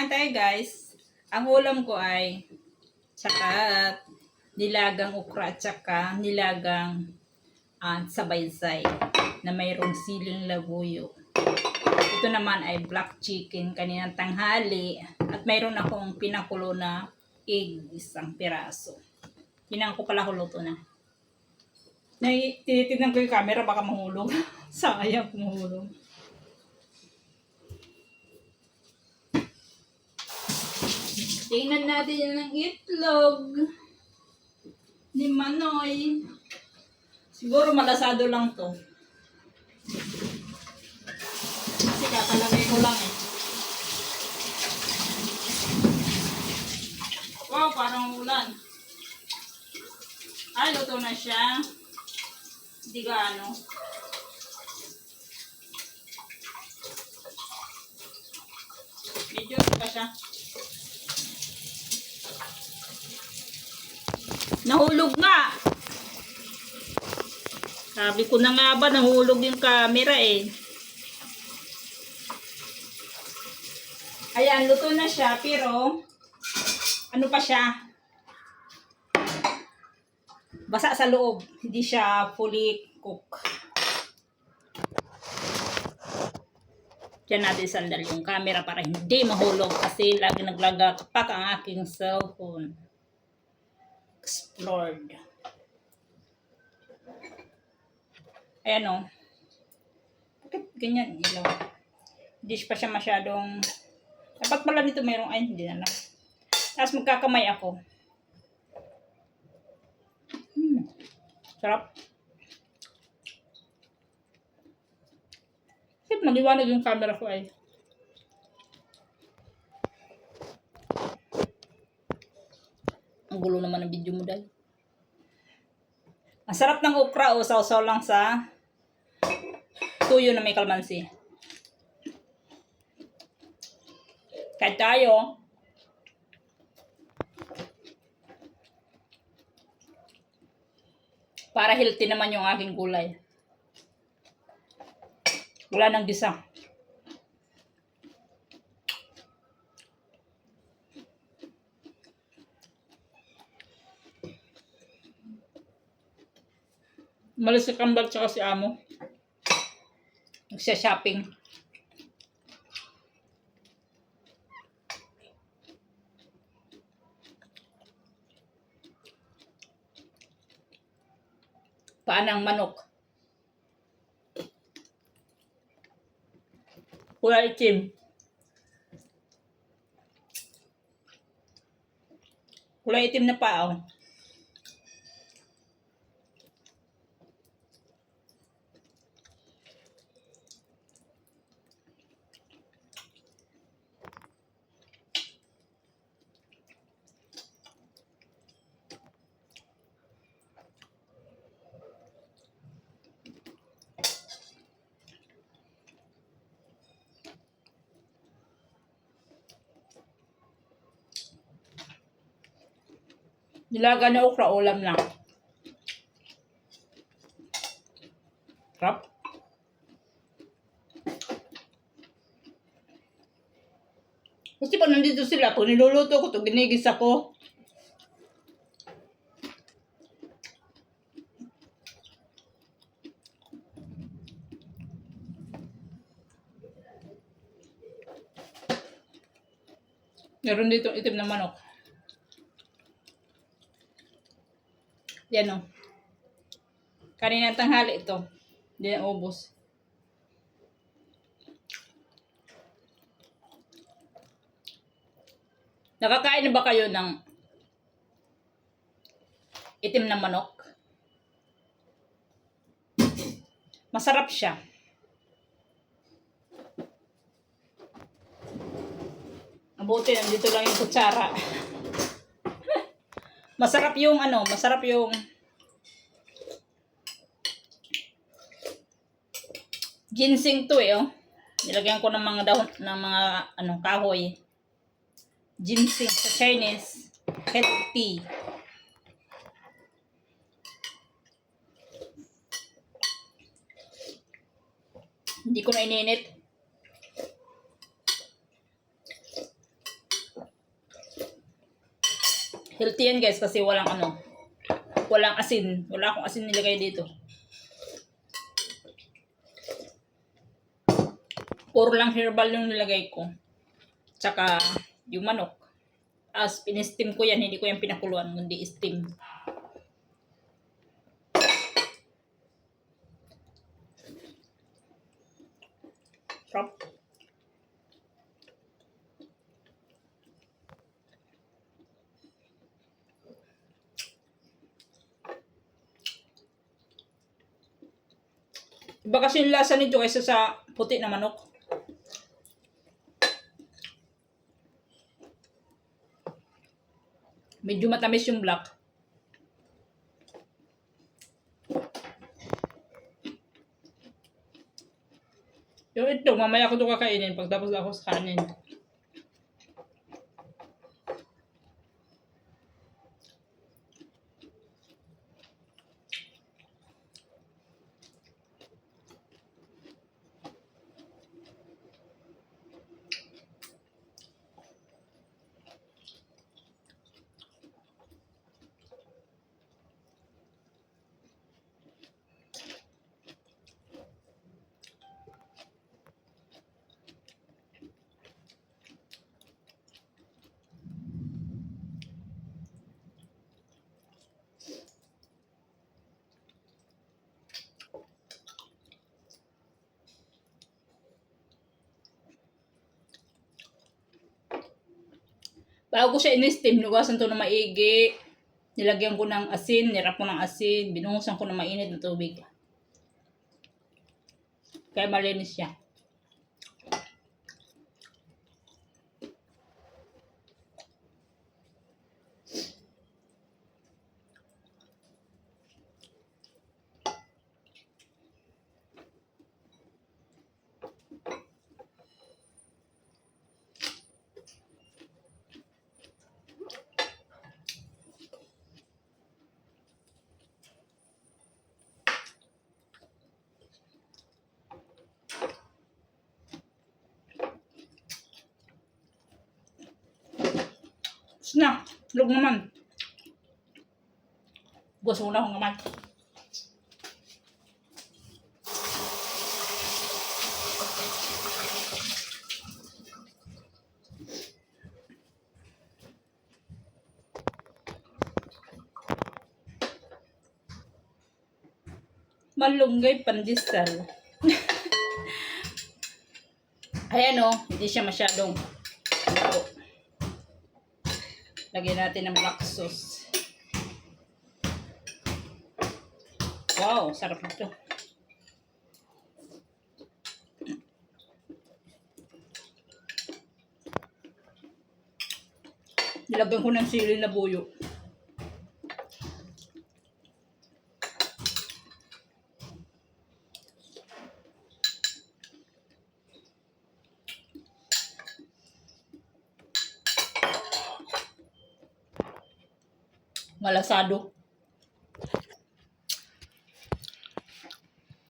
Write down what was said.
Kain tayo guys. Ang ulam ko ay tsaka nilagang okra at tsaka nilagang sabaysay na mayroong siling labuyo. Ito naman ay black chicken kaninang tanghali at mayroon akong pinakulo na egg, isang piraso. Hinang ko pala huluto na. Tinitignan ko yung camera baka mahulog. Sayang mahulog. Tingnan natin yan ng itlog ni Manoy. Siguro malasado lang to. Kasi kakalagay ko lang eh. Wow, parang ulan. Ay, luto na siya. Hindi gaano. Medyo pa siya. Nahulog nga. Sabi ko na nga ba, nahulog yung camera eh. Ayan, luto na siya, pero ano pa siya? Basa sa loob. Hindi siya fully cook. Diyan natin sandal yung camera para hindi mahulog kasi lagi naglagapak ang aking cellphone. Explored. Ayan o. Bakit ganyan ilaw? Hindi pa siya masyadong... Dapat pala nito mayroong... Ay, hindi na lang. Tapos magkakamay ako. Sarap. Bakit maliwanag yung camera ko ay? Ang gulo naman ng video mo dahil. Ang sarap ng okra o sausaw lang sa tuyo na may kalamansi. Kahit tayo. Para healthy naman yung aking gulay. Wala nang gisa. Malis si Kambal tsaka si Amo. Nagsya-shopping. Paanang manok. Kulay itim. Kulay itim na pao. Nilaga na okra, ulam lang. Sarap. Kasi pag nandito sila, pag niluluto ko ito, ginigis ako. Meron dito itim na manok. Yan o. Kaninang tanghali ito. Hindi na ubos. Nakakain na ba kayo ng itim na manok? Masarap siya. Mabuti, nandito lang yung kutsara. Masarap yung masarap yung ginseng to eh, oh. Nilagyan ko ng mga dahon, ng mga kahoy. Ginseng sa Chinese. Healthy. Hindi ko na ininit. Healthy yan guys kasi walang ano, walang asin. Wala akong asin nilagay dito. Puro lang herbal yung nilagay ko. Tsaka yung manok. As pinestim ko yan, hindi ko yan pinakuluan, kundi steam. Sarap. Iba kasi yung lasa nito kaysa sa puti na manok. Medyo matamis yung black. Yung ito, mamaya ko ito kakainin pagtapos ako sa kanin. Bago siya in-steam, nugasan to na maigi. Nilagyan ko ng asin, nirap ko ng asin, binungusan ko ng mainit na tubig. Kaya malinis siya. Snack, lug naman. Gusto na akong naman. Malunggay pandesal. Ayan o, hindi siya masyadong luto. Lagyan natin ng black sauce. Wow, sarap ito. Nilagyan ko ng sili na buyo. Malasado.